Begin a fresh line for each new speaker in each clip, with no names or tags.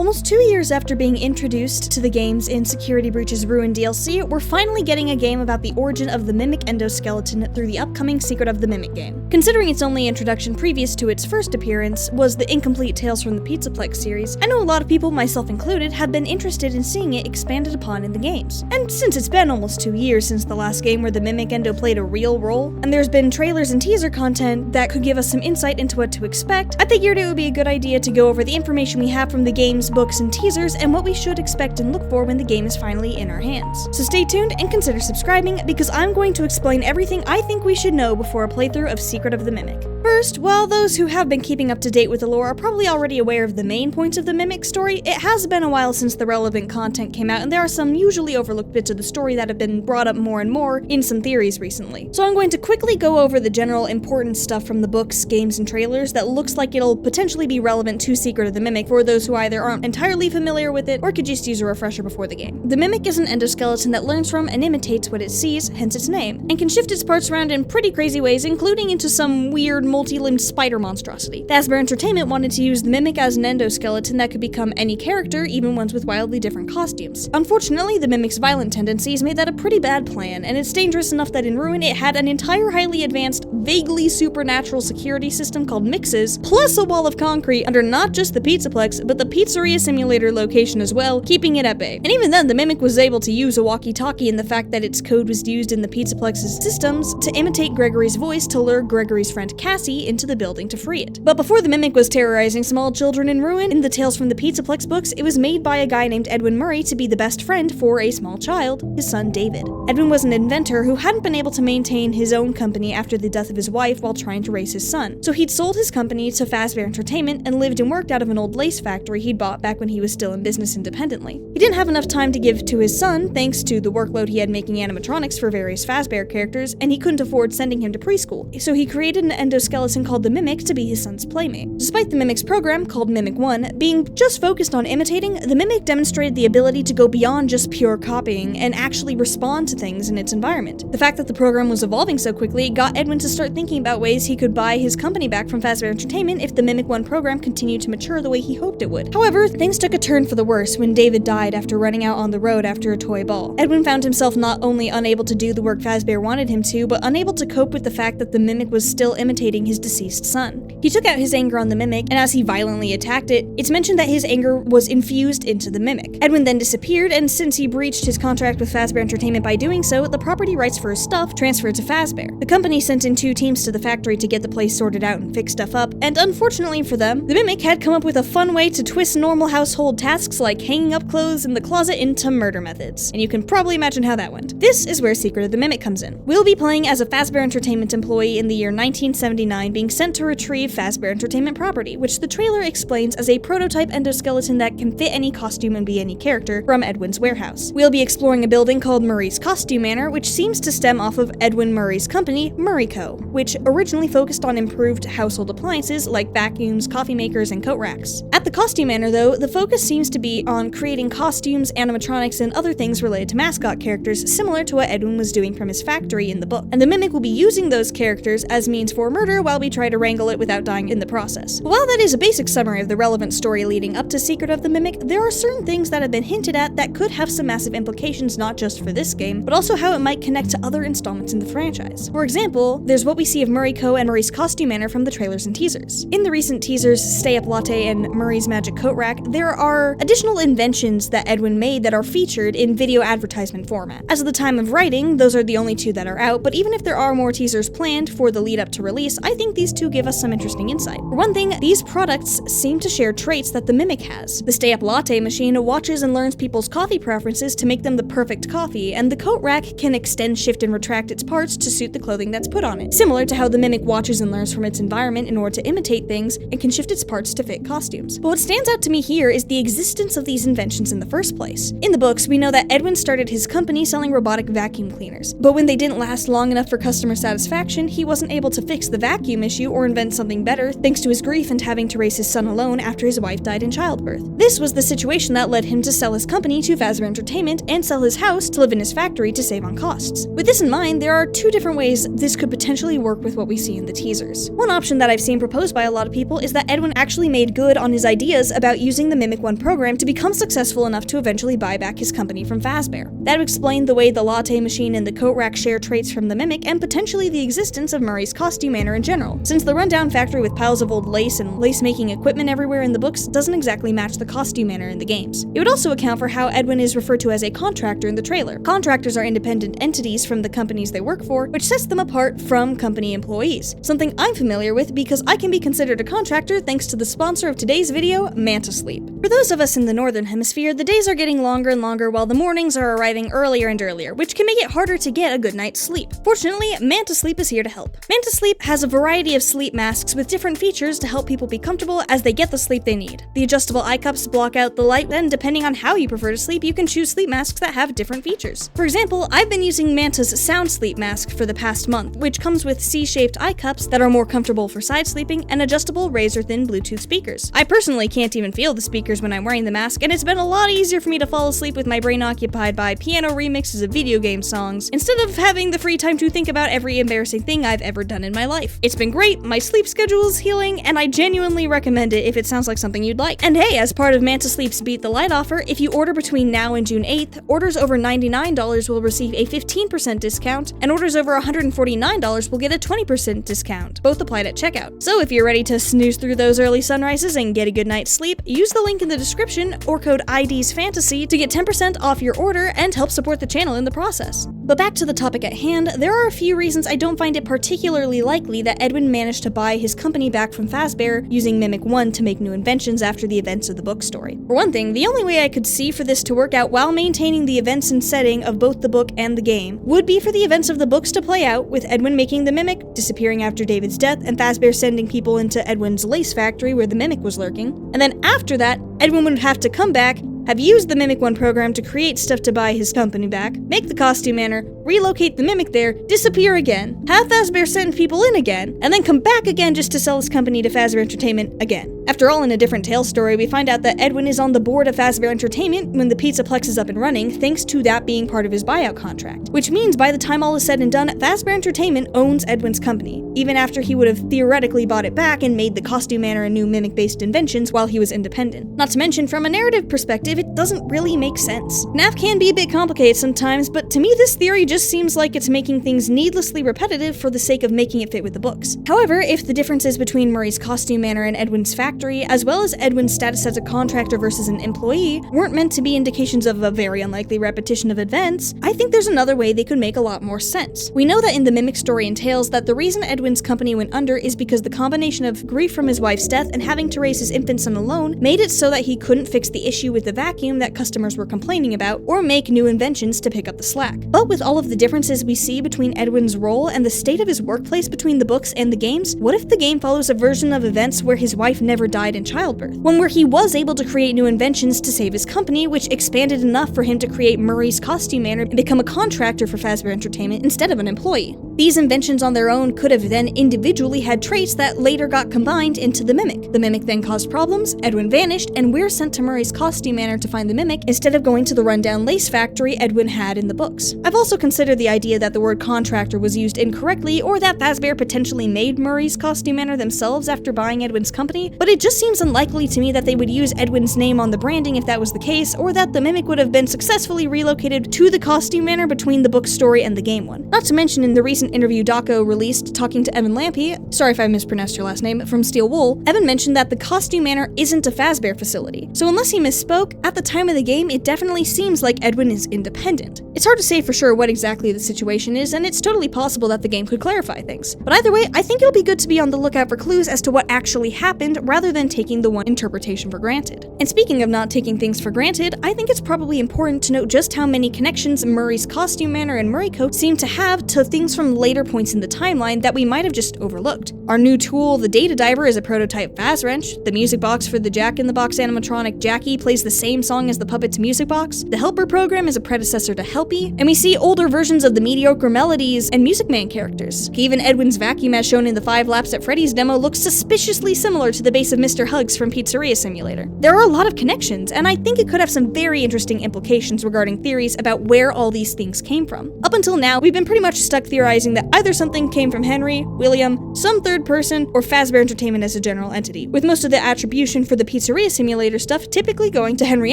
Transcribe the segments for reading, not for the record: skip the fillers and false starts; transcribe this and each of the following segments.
Almost 2 years after being introduced to the games in Security Breach's Ruin DLC, we're finally getting a game about the origin of the Mimic endoskeleton through the upcoming Secret of the Mimic game. Considering its only introduction previous to its first appearance was the incomplete Tales from the Pizzaplex series, I know a lot of people, myself included, have been interested in seeing it expanded upon in the games. And since it's been almost 2 years since the last game where the Mimic endo played a real role, and there's been trailers and teaser content that could give us some insight into what to expect, I figured it would be a good idea to go over the information we have from the games, books, and teasers, and what we should expect and look for when the game is finally in our hands. So stay tuned and consider subscribing, because I'm going to explain everything I think we should know before a playthrough of Secret of the Mimic. First, while those who have been keeping up to date with the lore are probably already aware of the main points of the Mimic story, it has been a while since the relevant content came out, and there are some usually overlooked bits of the story that have been brought up more and more in some theories recently. So I'm going to quickly go over the general important stuff from the books, games, and trailers that looks like it'll potentially be relevant to Secret of the Mimic for those who either aren't entirely familiar with it or could just use a refresher before the game. The Mimic is an endoskeleton that learns from and imitates what it sees, hence its name, and can shift its parts around in pretty crazy ways, including into some weird multi-limbed spider monstrosity. Fazbear Entertainment wanted to use the Mimic as an endoskeleton that could become any character, even ones with wildly different costumes. Unfortunately, the Mimic's violent tendencies made that a pretty bad plan, and it's dangerous enough that in Ruin it had an entire highly advanced, vaguely supernatural security system called MXES, plus a wall of concrete under not just the Pizzaplex, but the Pizzeria simulator location as well, keeping it at bay. And even then, the Mimic was able to use a walkie-talkie, and the fact that its code was used in the Pizzaplex's systems to imitate Gregory's voice to lure Gregory's friend Cassie into the building to free it. But before the Mimic was terrorizing small children in Ruin, in the Tales from the Pizzaplex books, it was made by a guy named Edwin Murray to be the best friend for a small child, his son David. Edwin was an inventor who hadn't been able to maintain his own company after the death of his wife while trying to raise his son. So he'd sold his company to Fazbear Entertainment and lived and worked out of an old lace factory he'd bought back when he was still in business independently. He didn't have enough time to give to his son thanks to the workload he had making animatronics for various Fazbear characters, and he couldn't afford sending him to preschool. So he created an endoskeleton called the Mimic to be his son's playmate. Despite the Mimic's program, called Mimic 1, being just focused on imitating, the Mimic demonstrated the ability to go beyond just pure copying and actually respond to things in its environment. The fact that the program was evolving so quickly got Edwin to start thinking about ways he could buy his company back from Fazbear Entertainment if the Mimic 1 program continued to mature the way he hoped it would. However, things took a turn for the worse when David died after running out on the road after a toy ball. Edwin found himself not only unable to do the work Fazbear wanted him to, but unable to cope with the fact that the Mimic was still imitating his deceased son. He took out his anger on the Mimic, and as he violently attacked it, it's mentioned that his anger was infused into the Mimic. Edwin then disappeared, and since he breached his contract with Fazbear Entertainment by doing so, the property rights for his stuff transferred to Fazbear. The company sent in 2 teams to the factory to get the place sorted out and fix stuff up, and unfortunately for them, the Mimic had come up with a fun way to twist normal household tasks like hanging up clothes in the closet into murder methods. And you can probably imagine how that went. This is where Secret of the Mimic comes in. We'll be playing as a Fazbear Entertainment employee in the year 1979 being sent to retrieve Fazbear Entertainment property, which the trailer explains as a prototype endoskeleton that can fit any costume and be any character from Edwin's warehouse. We'll be exploring a building called Murray's Costume Manor, which seems to stem off of Edwin Murray's company, Murray Co., which originally focused on improved household appliances like vacuums, coffee makers, and coat racks. At the Costume Manor, though, the focus seems to be on creating costumes, animatronics, and other things related to mascot characters, similar to what Edwin was doing from his factory in the book. And the Mimic will be using those characters as means for murder while we try to wrangle it without dying in the process. But while that is a basic summary of the relevant story leading up to Secret of the Mimic, there are certain things that have been hinted at that could have some massive implications not just for this game, but also how it might connect to other installments in the franchise. For example, there's what we see of Murray Co. and Murray's Costume Manor from the trailers and teasers. In the recent teasers, Stay Up Latte and Murray's Magic Coat Rack, there are additional inventions that Edwin made that are featured in video advertisement format. As of the time of writing, those are the only 2 that are out, but even if there are more teasers planned for the lead up to release, I think these 2 give us some interesting insight. For one thing, these products seem to share traits that the Mimic has. The Stay Up Latte machine watches and learns people's coffee preferences to make them the perfect coffee, and the coat rack can extend, shift, and retract its parts to suit the clothing that's put on it. Similar to how the Mimic watches and learns from its environment in order to imitate things, and can shift its parts to fit costumes. But what stands out to me here is the existence of these inventions in the first place. In the books, we know that Edwin started his company selling robotic vacuum cleaners, but when they didn't last long enough for customer satisfaction, he wasn't able to fix the vacuum issue or invent something better thanks to his grief and having to raise his son alone after his wife died in childbirth. This was the situation that led him to sell his company to Fazbear Entertainment and sell his house to live in his factory to save on costs. With this in mind, there are 2 different ways this could potentially work with what we see in the teasers. One option that I've seen proposed by a lot of people is that Edwin actually made good on his ideas about using using the Mimic 1 program to become successful enough to eventually buy back his company from Fazbear. That would explain the way the latte machine and the coat rack share traits from the Mimic, and potentially the existence of Murray's costume manor in general, since the rundown factory with piles of old lace and lace-making equipment everywhere in the books doesn't exactly match the costume manor in the games. It would also account for how Edwin is referred to as a contractor in the trailer. Contractors are independent entities from the companies they work for, which sets them apart from company employees, something I'm familiar with because I can be considered a contractor thanks to the sponsor of today's video, Manta Sleep. For those of us in the northern hemisphere, the days are getting longer and longer while the mornings are arriving earlier and earlier, which can make it harder to get a good night's sleep. Fortunately, Manta Sleep is here to help. Manta Sleep has a variety of sleep masks with different features to help people be comfortable as they get the sleep they need. The adjustable eye cups block out the light, and depending on how you prefer to sleep, you can choose sleep masks that have different features. For example, I've been using Manta's Sound Sleep mask for the past month, which comes with C-shaped eye cups that are more comfortable for side sleeping and adjustable razor-thin Bluetooth speakers. I personally can't even feel the speakers when I'm wearing the mask, and it's been a lot easier for me to fall asleep with my brain occupied by piano remixes of video game songs, instead of having the free time to think about every embarrassing thing I've ever done in my life. It's been great, my sleep schedule is healing, and I genuinely recommend it if it sounds like something you'd like. And hey, as part of Manta Sleep's Beat the Light offer, if you order between now and June 8th, orders over $99 will receive a 15% discount, and orders over $149 will get a 20% discount. Both applied at checkout. So if you're ready to snooze through those early sunrises and get a good night's sleep, use the link in the description or code IDsFantasy to get 10% off your order and help support the channel in the process. But back to the topic at hand, there are a few reasons I don't find it particularly likely that Edwin managed to buy his company back from Fazbear using Mimic 1 to make new inventions after the events of the book story. For one thing, the only way I could see for this to work out while maintaining the events and setting of both the book and the game would be for the events of the books to play out, with Edwin making the Mimic, disappearing after David's death, and Fazbear sending people into Edwin's lace factory where the Mimic was lurking. And then after that, Edwin would have to come back, have used the Mimic 1 program to create stuff to buy his company back, make the costume manor, relocate the Mimic there, disappear again, have Fazbear send people in again, and then come back again just to sell his company to Fazbear Entertainment again. After all, in a different tale story, we find out that Edwin is on the board of Fazbear Entertainment when the Pizzaplex is up and running, thanks to that being part of his buyout contract. Which means by the time all is said and done, Fazbear Entertainment owns Edwin's company, even after he would have theoretically bought it back and made the costume manor and new Mimic-based inventions while he was independent. Not to mention, from a narrative perspective, it doesn't really make sense. FNAF can be a bit complicated sometimes, but to me this theory just seems like it's making things needlessly repetitive for the sake of making it fit with the books. However, if the differences between Murray's costume manor and Edwin's factory, as well as Edwin's status as a contractor versus an employee, weren't meant to be indications of a very unlikely repetition of events, I think there's another way they could make a lot more sense. We know that in the Mimic story and tales that the reason Edwin's company went under is because the combination of grief from his wife's death and having to raise his infant son alone made it so that he couldn't fix the issue with the vacuum that customers were complaining about, or make new inventions to pick up the slack. But with all of the differences we see between Edwin's role and the state of his workplace between the books and the games, what if the game follows a version of events where his wife never died in childbirth? One where he was able to create new inventions to save his company, which expanded enough for him to create Murray's costume manor and become a contractor for Fazbear Entertainment instead of an employee. These inventions on their own could have then individually had traits that later got combined into the Mimic. The Mimic then caused problems, Edwin vanished, and we're sent to Murray's costume manor to find the Mimic instead of going to the rundown lace factory Edwin had in the books. I've also considered the idea that the word contractor was used incorrectly, or that Fazbear potentially made Murray's costume manor themselves after buying Edwin's company, but it just seems unlikely to me that they would use Edwin's name on the branding if that was the case, or that the Mimic would have been successfully relocated to the costume manor between the book story and the game one. Not to mention, in the recent interview Daco released talking to Evan Lampy, sorry if I mispronounced your last name, from Steel Wool, Evan mentioned that the costume manor isn't a Fazbear facility. So unless he misspoke, at the time of the game, it definitely seems like Edwin is independent. It's hard to say for sure what exactly the situation is, and it's totally possible that the game could clarify things. But either way, I think it'll be good to be on the lookout for clues as to what actually happened, rather than taking the one interpretation for granted. And speaking of not taking things for granted, I think it's probably important to note just how many connections Murray's costume manor and Murray coat seem to have to things from later points in the timeline that we might have just overlooked. Our new tool, the Data Diver, is a prototype Faz Wrench. The music box for the Jack-in-the-Box animatronic Jackie plays the same song as the puppet's music box. The Helper program is a predecessor to Helpy, and we see older versions of the Mediocre Melodies and Music Man characters. Even Edwin's vacuum, as shown in the 5 laps at Freddy's demo, looks suspiciously similar to the basic of Mr. Hugs from Pizzeria Simulator. There are a lot of connections, and I think it could have some very interesting implications regarding theories about where all these things came from. Up until now, we've been pretty much stuck theorizing that either something came from Henry, William, some third person, or Fazbear Entertainment as a general entity, with most of the attribution for the Pizzeria Simulator stuff typically going to Henry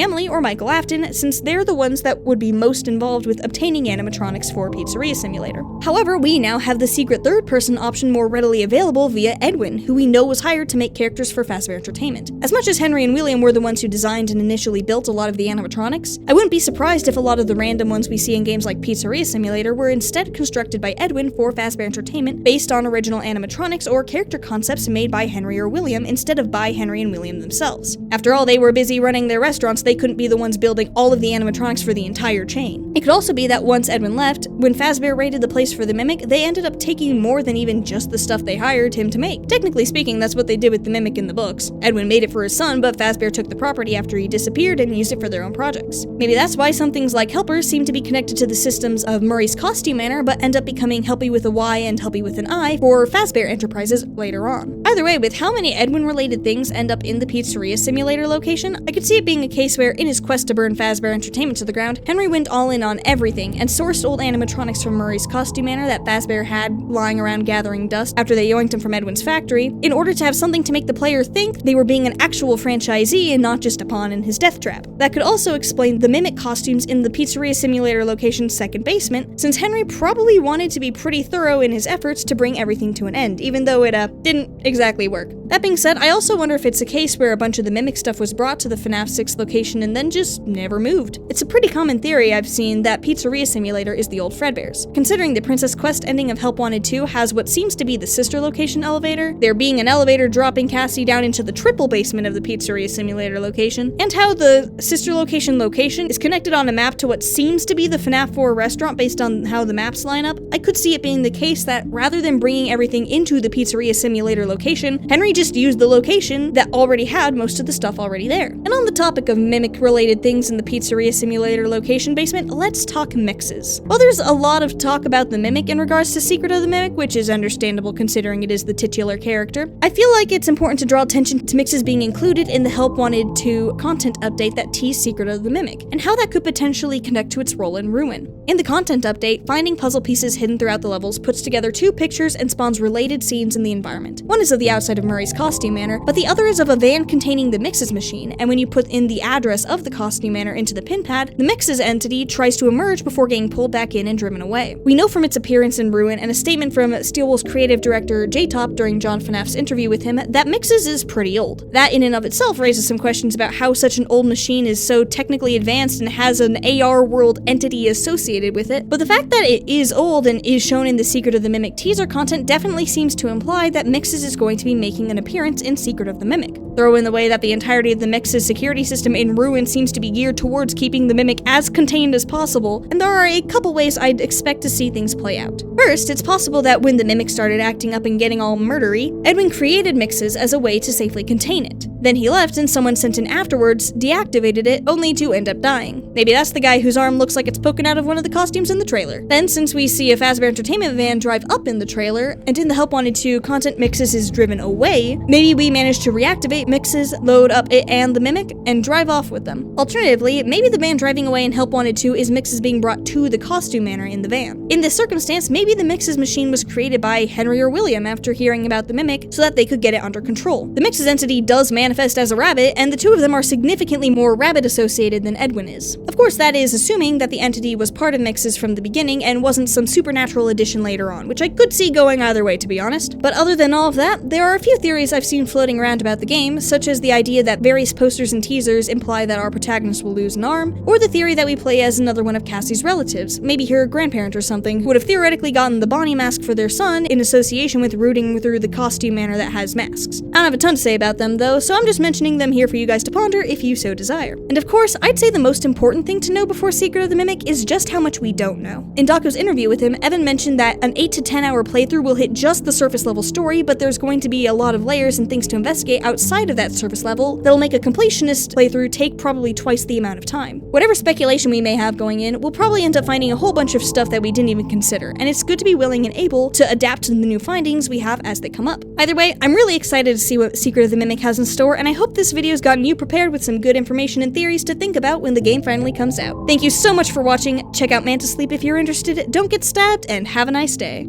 Emily or Michael Afton, since they're the ones that would be most involved with obtaining animatronics for Pizzeria Simulator. However, we now have the secret third-person option more readily available via Edwin, who we know was hired to make characters for Fazbear Entertainment. As much as Henry and William were the ones who designed and initially built a lot of the animatronics, I wouldn't be surprised if a lot of the random ones we see in games like Pizzeria Simulator were instead constructed by Edwin for Fazbear Entertainment based on original animatronics or character concepts made by Henry or William instead of by Henry and William themselves. After all, they were busy running their restaurants, they couldn't be the ones building all of the animatronics for the entire chain. It could also be that once Edwin left, when Fazbear raided the place for the Mimic, they ended up taking more than even just the stuff they hired him to make. Technically speaking, that's what they did with the Mimic in the books. Edwin made it for his son, but Fazbear took the property after he disappeared and used it for their own projects. Maybe that's why some things like helpers seem to be connected to the systems of Murray's Costume Manor, but end up becoming Helpy with a Y and Helpy with an I for Fazbear Enterprises later on. Either way, with how many Edwin-related things end up in the Pizzeria Simulator location, I could see it being a case where, in his quest to burn Fazbear Entertainment to the ground, Henry went all in on everything and sourced old animatronics from Murray's Costume Manor that Fazbear had lying around gathering dust after they yoinked him from Edwin's factory, in order to have something to make the player think they were being an actual franchisee and not just a pawn in his death trap. That could also explain the Mimic costumes in the Pizzeria Simulator location's second basement, since Henry probably wanted to be pretty thorough in his efforts to bring everything to an end, even though it didn't exactly work. That being said, I also wonder if it's a case where a bunch of the Mimic stuff was brought to the FNAF 6 location and then just never moved. It's a pretty common theory I've seen that Pizzeria Simulator is the old Fredbear's. Considering the Princess Quest ending of Help Wanted 2 has what seems to be the sister location elevator, there being an elevator dropping Cassie down into the triple basement of the Pizzeria Simulator location, and how the sister location is connected on a map to what seems to be the FNAF 4 restaurant based on how the maps line up, I could see it being the case that rather than bringing everything into the Pizzeria Simulator location, Henry just used the location that already had most of the stuff already there. And on the topic of Mimic-related things in the Pizzeria Simulator location basement, let's talk MXES. While there's a lot of talk about the Mimic in regards to Secret of the Mimic, which is understandable considering it is the titular character, I feel like it's important to draw attention to MXES being included in the Help Wanted 2 content update that teased Secret of the Mimic, and how that could potentially connect to its role in Ruin. In the content update, finding puzzle pieces hidden throughout the levels puts together two pictures and spawns related scenes in the environment. One is of the outside of Murray's Costume Manor, but the other is of a van containing the MXES machine, and when you put in the address of the Costume Manor into the pin pad, the MXES entity tries to emerge before getting pulled back in and driven away. We know from its appearance in Ruin and a statement from Steelwoolf's creative director J-Top during John FNAF's interview with him that MXES is pretty old. That in and of itself raises some questions about how such an old machine is so technically advanced and has an AR world entity associated with it, but the fact that it is old and is shown in the Secret of the Mimic teaser content definitely seems to imply that MXES is going to be making an appearance in Secret of the Mimic. Throw in the way that the entirety of the MXES security system in Ruin seems to be geared towards keeping the Mimic as contained as possible, and there are a couple ways I'd expect to see things play out. First, it's possible that when the Mimic started acting up and getting all murdery, Edwin created MXES as a way to safely contain it. Then he left and someone sent in afterwards deactivated it, only to end up dying. Maybe that's the guy whose arm looks like it's poking out of one of the costumes in the trailer. Then, since we see a Fazbear Entertainment van drive up in the trailer, and in the Help Wanted 2 content MXES is driven away, maybe we manage to reactivate MXES, load up it and the Mimic, and drive off with them. Alternatively, maybe the van driving away in Help Wanted 2 is MXES being brought to the Costume Manor in the van. In this circumstance, maybe the MXES machine was created by Henry or William after hearing about the Mimic so that they could get it under control. The MXES entity does manifest as a rabbit, and the two of them are significantly more rabbit-associated than Edwin is. Of course, that is assuming that the entity was part of MXES from the beginning and wasn't some supernatural addition later on, which I could see going either way, to be honest. But other than all of that, there are a few theories I've seen floating around about the game, such as the idea that various posters and teasers imply that our protagonist will lose an arm, or the theory that we play as another one of Cassie's relatives, maybe her grandparent or something, who would have theoretically gotten the Bonnie mask for their son in association with rooting through the Costume Manor that has masks. I don't have a ton to say about them though, so I'm just mentioning them here for you guys to ponder if you so desire. And of course, I'd say the most important thing to know before Secret of the Mimic is just how much we don't know. In Dako's interview with him, Evan mentioned that an 8 to 10 hour playthrough will hit just the surface level story, but there's going to be a lot of layers and things to investigate outside of that surface level that'll make a completionist playthrough take probably twice the amount of time. Whatever speculation we may have going in, we'll probably end up finding a whole bunch of stuff that we didn't even consider, and it's good to be willing and able to adapt to the new findings we have as they come up. Either way, I'm really excited to see what Secret of the Mimic has in store, and I hope this video's gotten you prepared with some good information and theories to think about when the game finally comes out. Thank you so much for watching, check out Mantis Sleep if you're interested, don't get stabbed, and have a nice day.